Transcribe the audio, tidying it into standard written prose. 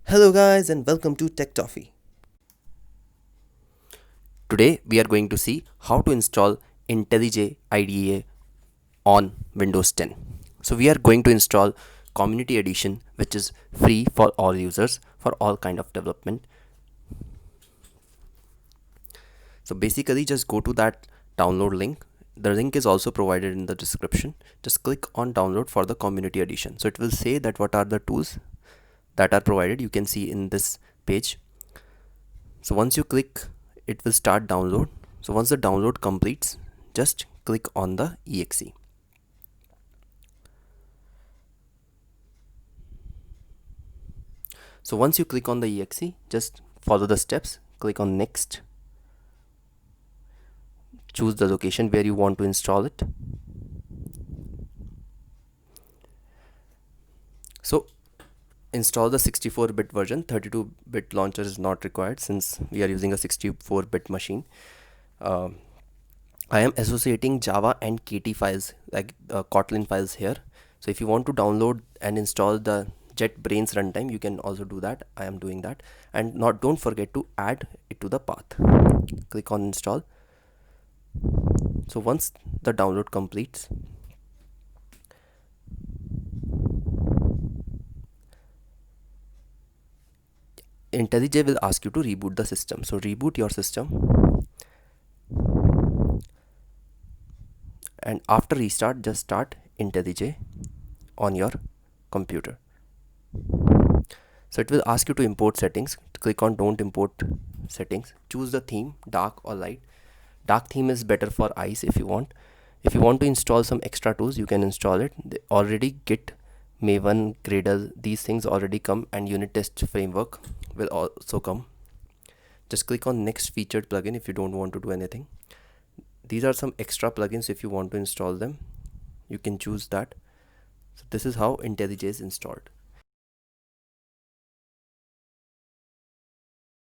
Hello guys and welcome to Tech Toffee. Today we are going to see how to install IntelliJ IDEA on Windows 10. So we are going to install Community Edition, which is free for all users for all kind of development. So basically just go to that download link. The link is also provided in the description. Just click on download for the Community Edition. So it will say that what are the tools that are provided. You can see in this page. So once you click, it will start download. So once the download completes, just click on the exe. So once you click on the exe, just follow the steps, click on next, choose the location where you want to install it. So install the 64-bit version. 32-bit launcher is not required since we are using a 64-bit machine. I am associating Java and KT files, like Kotlin files here. So if you want to download and install the JetBrains runtime, you can also do that. I am doing that. And don't forget to add it to the path. Click on install. So once the download completes, IntelliJ will ask you to reboot the system. So reboot your system. And after restart, just start IntelliJ on your computer. So it will ask you to import settings. Click on don't import settings. Choose the theme, dark or light. Dark theme is better for eyes if you want. If you want to install some extra tools, you can install it. They already Git, Maven, Gradle, these things already come, and unit test framework will also come. Just click on next featured plugin if you don't want to do anything. These are some extra plugins. If you want to install them, you can choose that. So this is how IntelliJ is installed.